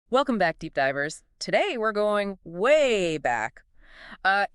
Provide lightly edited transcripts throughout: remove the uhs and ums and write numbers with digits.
Welcome back, Deep Divers. Today we're going way back.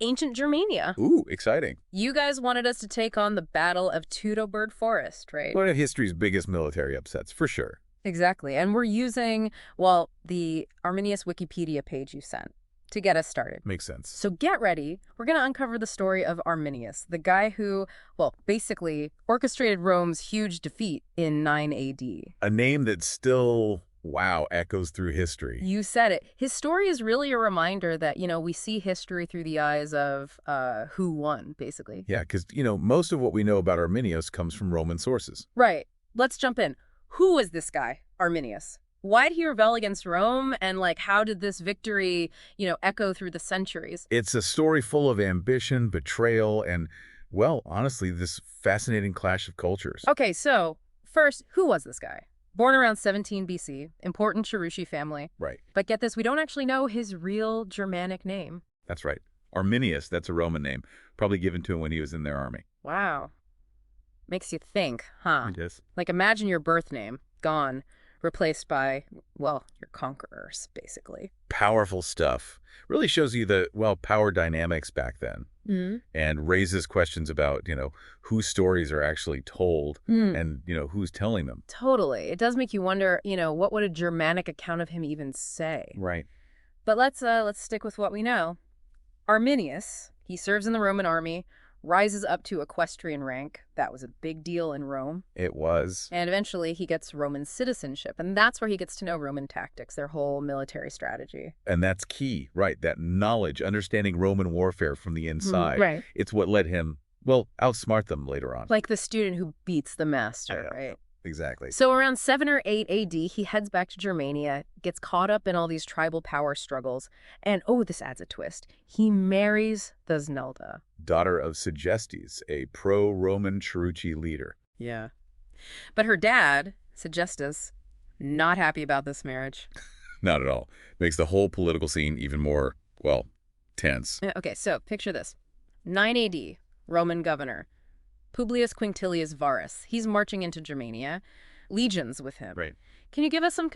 Ancient Germania. Ooh, exciting. You guys wanted us to take on the Battle of Teutoburg Forest, right? One of history's biggest military upsets, for sure. Exactly. And we're using, well, the Arminius Wikipedia page you sent to get us started. Makes sense. So get ready. We're going to uncover the story of Arminius, the guy who, well, basically orchestrated Rome's huge defeat in 9 AD. A name that still, wow, echoes through history. You said it. His story is really a reminder that, we see history through the eyes of who won, basically. Yeah, because, most of what we know about Arminius comes from Roman sources. Right. Let's jump in. Who was this guy, Arminius? Why did he rebel against Rome? And, how did this victory, echo through the centuries? It's a story full of ambition, betrayal, and, well, honestly, this fascinating clash of cultures. Okay, so first, who was this guy? Born around 17 BC, important Cherushi family. Right. But get this, we don't actually know his real Germanic name. That's right. Arminius, that's a Roman name, probably given to him when he was in their army. Wow. Makes you think, huh? It is. Imagine your birth name, gone, replaced by, well, your conquerors, basically. Powerful stuff. Really shows you the, power dynamics back then. And raises questions about, whose stories are actually told and, who's telling them. Totally. It does make you wonder, what would a Germanic account of him even say? Right. But let's stick with what we know. Arminius, he serves in the Roman army, rises up to equestrian rank. That was a big deal in Rome. It was. And eventually he gets Roman citizenship. And that's where he gets to know Roman tactics, their whole military strategy. And that's key, right? That knowledge, understanding Roman warfare from the inside. Right. It's what let him, outsmart them later on. Like the student who beats the master, Yeah, right? Exactly. So around 7 or 8 AD, he heads back to Germania, gets caught up in all these tribal power struggles, and this adds a twist. He marries the Znelda. Daughter of Segestes, a pro-Roman Cheruchi leader. Yeah. But her dad, Segestus, not happy about this marriage. Not at all. Makes the whole political scene even more, tense. Okay, so picture this. 9 AD, Roman governor. Publius Quinctilius Varus. He's marching into Germania. Legions with him. Right. Can you give us some,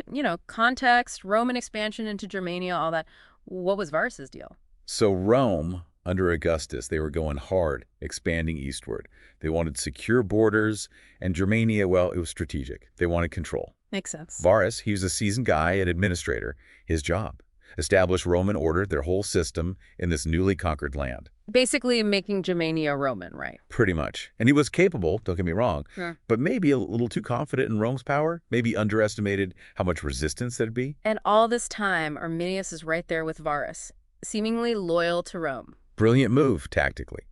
context, Roman expansion into Germania, all that? What was Varus's deal? So Rome, under Augustus, they were going hard, expanding eastward. They wanted secure borders, and Germania, it was strategic. They wanted control. Makes sense. Varus, he was a seasoned guy, an administrator. His job, establish Roman order, their whole system, in this newly conquered land. Basically making Germania Roman, right? Pretty much. And he was capable, don't get me wrong, but maybe a little too confident in Rome's power, maybe underestimated how much resistance there'd be. And all this time, Arminius is right there with Varus, seemingly loyal to Rome. Brilliant move, tactically.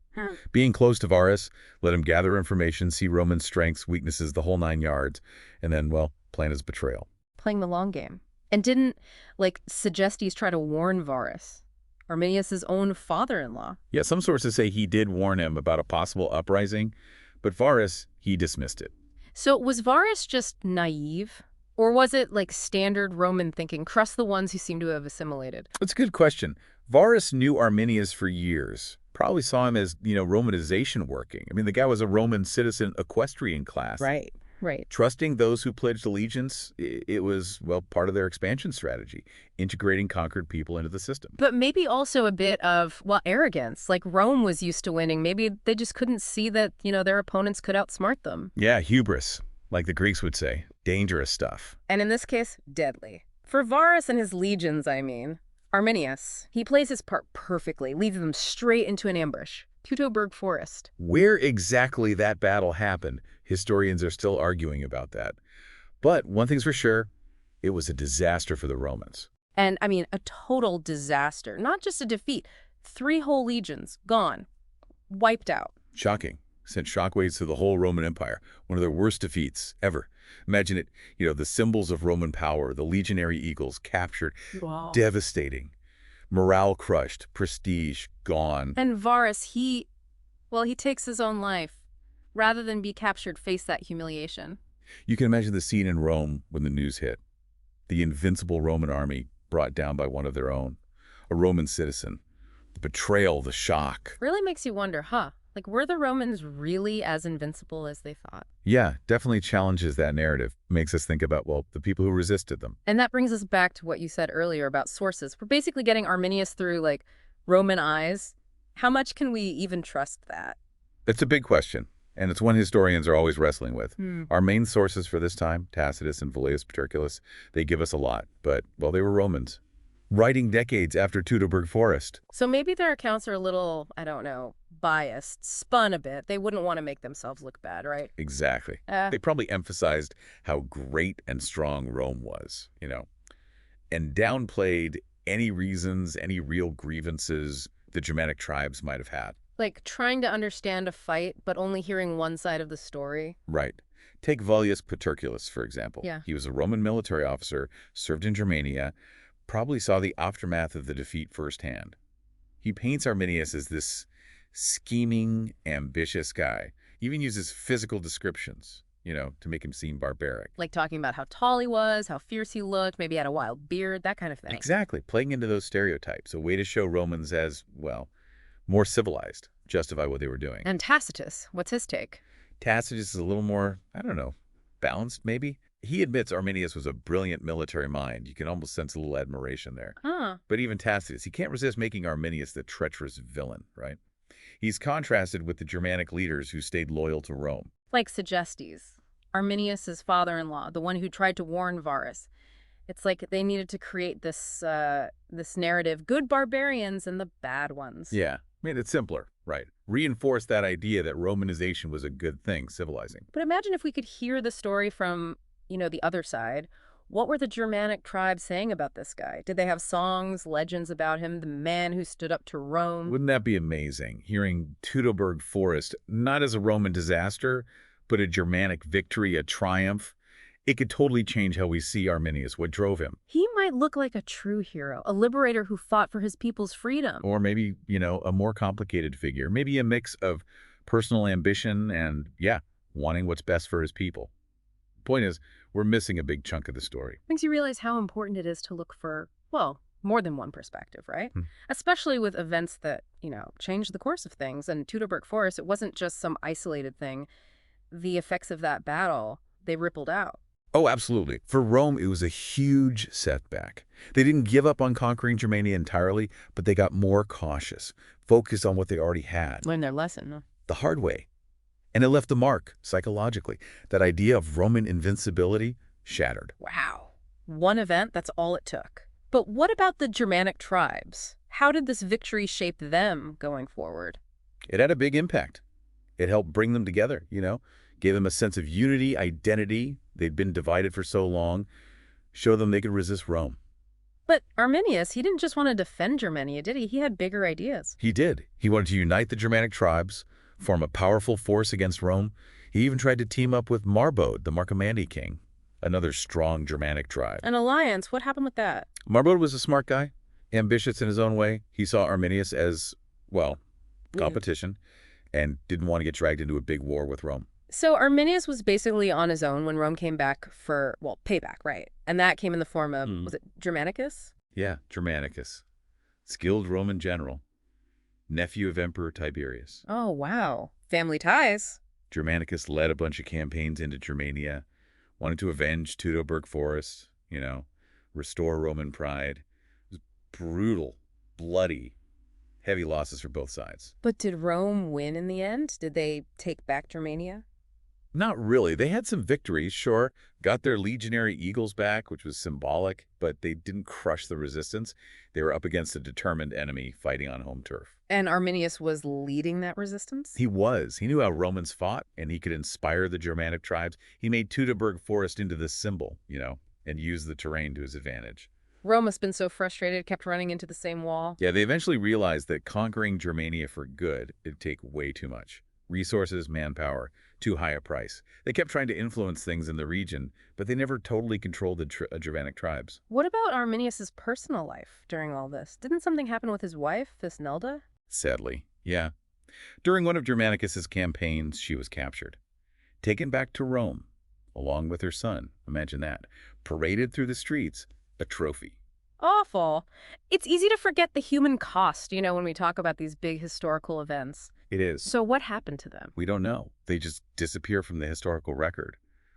Being close to Varus, let him gather information, see Roman strengths, weaknesses, the whole 9 yards, and then, plan his betrayal. Playing the long game. And didn't, Segestes try to warn Varus? Arminius' own father-in-law. Yeah, some sources say he did warn him about a possible uprising, but Varus, he dismissed it. So was Varus just naive? Or was it standard Roman thinking, trust the ones who seem to have assimilated? That's a good question. Varus knew Arminius for years. Probably saw him as, Romanization working. I mean, the guy was a Roman citizen equestrian class. Right. Trusting those who pledged allegiance, it was, part of their expansion strategy, integrating conquered people into the system. But maybe also a bit of, arrogance. Rome was used to winning. Maybe they just couldn't see that, their opponents could outsmart them. Yeah, hubris, like the Greeks would say. Dangerous stuff. And in this case, deadly. For Varus and his legions, Arminius, he plays his part perfectly, leads them straight into an ambush. Teutoburg Forest. Where exactly that battle happened, historians are still arguing about that. But one thing's for sure, it was a disaster for the Romans. And, a total disaster. Not just a defeat. 3 whole legions, gone. Wiped out. Shocking. Sent shockwaves to the whole Roman Empire. One of their worst defeats ever. Imagine it, the symbols of Roman power, the legionary eagles captured. Wow. Devastating. Morale crushed, prestige gone. And Varus, he takes his own life. Rather than be captured, face that humiliation. You can imagine the scene in Rome when the news hit. The invincible Roman army brought down by one of their own. A Roman citizen. The betrayal, the shock. Really makes you wonder, huh? Like, were the Romans really as invincible as they thought? Yeah, definitely challenges that narrative. Makes us think about, well, the people who resisted them. And that brings us back to what you said earlier about sources. We're basically getting Arminius through, like, Roman eyes. How much can we even trust that? It's a big question, and it's one historians are always wrestling with. Our main sources for this time, Tacitus and Velleius Paterculus, they give us a lot, but, well, they were Romans, writing decades after Teutoburg Forest. So maybe their accounts are a little, I don't know, biased, spun a bit. They wouldn't want to make themselves look bad, right? Exactly. They probably emphasized how great and strong Rome was, and downplayed any reasons, any real grievances the Germanic tribes might have had. Like trying to understand a fight, but only hearing one side of the story. Right. Take Velleius Paterculus, for example. Yeah. He was a Roman military officer, served in Germania, probably saw the aftermath of the defeat firsthand. He paints Arminius as this scheming, ambitious guy. He even uses physical descriptions, to make him seem barbaric. Like talking about how tall he was, how fierce he looked, maybe had a wild beard, that kind of thing. Exactly. Playing into those stereotypes. A way to show Romans as, well, more civilized, justify what they were doing. And Tacitus, what's his take? Tacitus is a little more, I don't know, balanced maybe? He admits Arminius was a brilliant military mind. You can almost sense a little admiration there. Huh. But even Tacitus, he can't resist making Arminius the treacherous villain, right? He's contrasted with the Germanic leaders who stayed loyal to Rome. Like Segestes, Arminius' father-in-law, the one who tried to warn Varus. It's like they needed to create this narrative, good barbarians and the bad ones. Yeah, made it simpler, right? Reinforced that idea that Romanization was a good thing, civilizing. But imagine if we could hear the story from, the other side. What were the Germanic tribes saying about this guy? Did they have songs, legends about him, the man who stood up to Rome? Wouldn't that be amazing? Hearing Teutoburg Forest, not as a Roman disaster, but a Germanic victory, a triumph. It could totally change how we see Arminius, what drove him. He might look like a true hero, a liberator who fought for his people's freedom. Or maybe, a more complicated figure. Maybe a mix of personal ambition and, wanting what's best for his people. Point is, we're missing a big chunk of the story. Makes you realize how important it is to look for, well, more than one perspective, right? Especially with events that, change the course of things. And Teutoburg Forest, it wasn't just some isolated thing. The effects of that battle, they rippled out. Oh, absolutely. For Rome, it was a huge setback. They didn't give up on conquering Germania entirely, but they got more cautious, focused on what they already had. Learned their lesson, huh? The hard way. And it left a mark, psychologically. That idea of Roman invincibility shattered. Wow. One event, that's all it took. But what about the Germanic tribes? How did this victory shape them going forward? It had a big impact. It helped bring them together, gave them a sense of unity, identity. They'd been divided for so long. Show them they could resist Rome. But Arminius, he didn't just want to defend Germania, did he? He had bigger ideas. He did. He wanted to unite the Germanic tribes, form a powerful force against Rome. He even tried to team up with Marbode, the Marcomanni king, another strong Germanic tribe. An alliance, what happened with that? Marbode was a smart guy, ambitious in his own way. He saw Arminius as, well, competition, and didn't want to get dragged into a big war with Rome. So Arminius was basically on his own when Rome came back for, well, payback, right? And that came in the form of, was it Germanicus? Yeah, Germanicus. Skilled Roman general. Nephew of Emperor Tiberius. Oh, wow. Family ties. Germanicus led a bunch of campaigns into Germania, wanted to avenge Teutoburg Forest, restore Roman pride. It was brutal, bloody, heavy losses for both sides. But did Rome win in the end? Did they take back Germania? Not really. They had some victories, sure. Got their legionary eagles back, which was symbolic, but they didn't crush the resistance. They were up against a determined enemy fighting on home turf. And Arminius was leading that resistance? He was. He knew how Romans fought, and he could inspire the Germanic tribes. He made Teutoburg Forest into the symbol, and used the terrain to his advantage. Rome must have been so frustrated, kept running into the same wall. Yeah, they eventually realized that conquering Germania for good, it'd take way too much. Resources, manpower, too high a price. They kept trying to influence things in the region, but they never totally controlled the Germanic tribes. What about Arminius' personal life during all this? Didn't something happen with his wife, this Nelda? Sadly, yeah. During one of Germanicus's campaigns, she was captured. Taken back to Rome, along with her son, imagine that, paraded through the streets, a trophy. Awful. It's easy to forget the human cost, when we talk about these big historical events. It is. So what happened to them? We don't know. They just disappear from the historical record.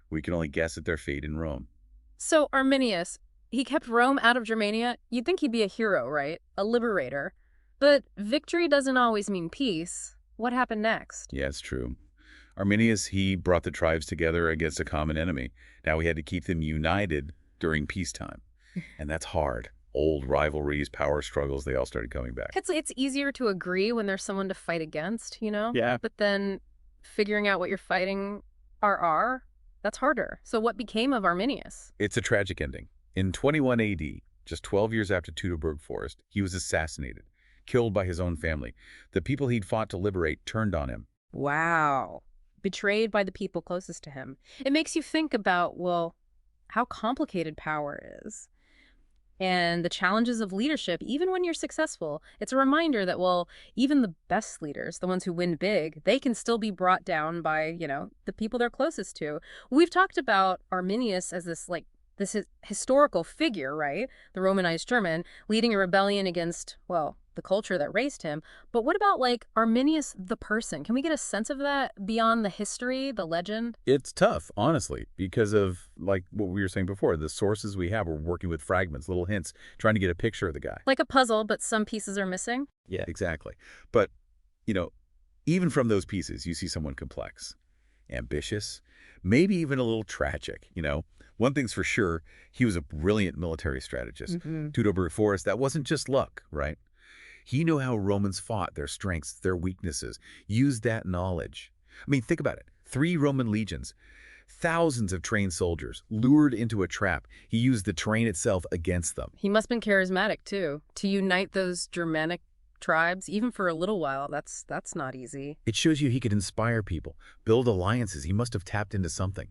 We can only guess at their fate in Rome. So Arminius, he kept Rome out of Germania. You'd think he'd be a hero, right? A liberator. But victory doesn't always mean peace. What happened next? Yeah, it's true. Arminius, he brought the tribes together against a common enemy. Now we had to keep them united during peacetime. And that's hard. Old rivalries, power struggles, they all started coming back. It's easier to agree when there's someone to fight against, you know? Yeah. But then figuring out what you're fighting are, that's harder. So what became of Arminius? It's a tragic ending. In 21 AD, just 12 years after Teutoburg Forest, he was assassinated, killed by his own family. The people he'd fought to liberate turned on him. Wow. Betrayed by the people closest to him. It makes you think about, well, how complicated power is. And the challenges of leadership, even when you're successful. It's a reminder that, well, even the best leaders, the ones who win big, they can still be brought down by, the people they're closest to. We've talked about Arminius as this historical figure, right? The Romanized German, leading a rebellion against, well, the culture that raised him. But what about, Arminius the person? Can we get a sense of that beyond the history, the legend? It's tough, honestly, because of, what we were saying before, the sources we have are working with fragments, little hints, trying to get a picture of the guy. Like a puzzle, but some pieces are missing? Yeah, exactly. But, even from those pieces, you see someone complex, ambitious, maybe even a little tragic, One thing's for sure, he was a brilliant military strategist. Teutoburg Forest, that wasn't just luck, right? He knew how Romans fought, their strengths, their weaknesses, used that knowledge. I mean, think about it. 3 Roman legions, thousands of trained soldiers, lured into a trap. He used the terrain itself against them. He must have been charismatic, too. To unite those Germanic tribes, even for a little while, that's not easy. It shows you he could inspire people, build alliances. He must have tapped into something,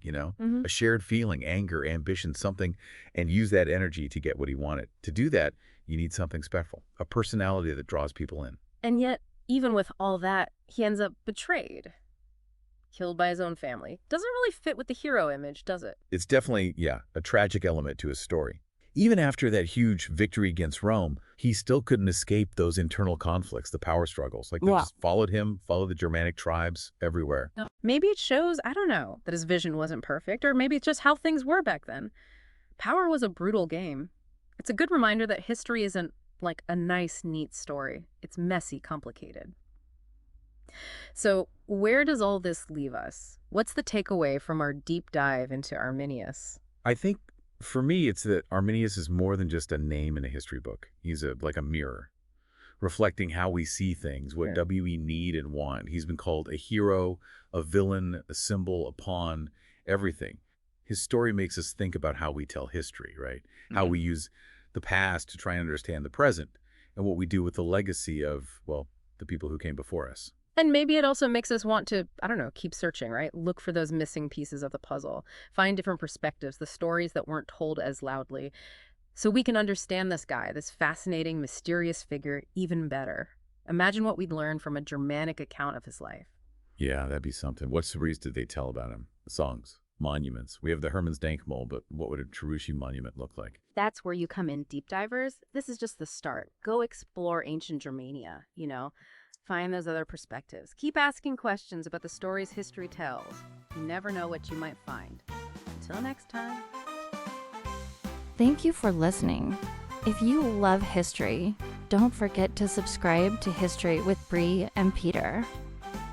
a shared feeling, anger, ambition, something, and use that energy to get what he wanted. To do that, you need something special, a personality that draws people in. And yet, even with all that, he ends up betrayed, killed by his own family. Doesn't really fit with the hero image, does it? It's definitely, a tragic element to his story. Even after that huge victory against Rome, he still couldn't escape those internal conflicts, the power struggles. They just followed him, followed the Germanic tribes everywhere. Maybe it shows, I don't know, that his vision wasn't perfect, or maybe it's just how things were back then. Power was a brutal game. It's a good reminder that history isn't like a nice, neat story. It's messy, complicated. So where does all this leave us? What's the takeaway from our deep dive into Arminius? I think, for me, it's that Arminius is more than just a name in a history book. He's like a mirror, reflecting how we see things, what we need and want. He's been called a hero, a villain, a symbol, a pawn, everything. His story makes us think about how we tell history, right? How we use the past to try and understand the present, and what we do with the legacy of, well, the people who came before us. And maybe it also makes us want to, I don't know, keep searching, right? Look for those missing pieces of the puzzle. Find different perspectives, the stories that weren't told as loudly, so we can understand this guy, this fascinating, mysterious figure, even better. Imagine what we'd learn from a Germanic account of his life. Yeah, that'd be something. What stories did they tell about him? Songs, monuments. We have the Hermannsdenkmal, but what would a Cherushi monument look like? That's where you come in, deep divers. This is just the start. Go explore ancient Germania, Find those other perspectives. Keep asking questions about the stories history tells. You never know what you might find. Until next time. Thank you for listening. If you love history, don't forget to subscribe to History with Bree and Peter.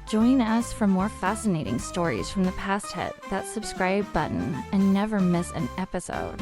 Join us for more fascinating stories from the past. Hit that subscribe button and never miss an episode.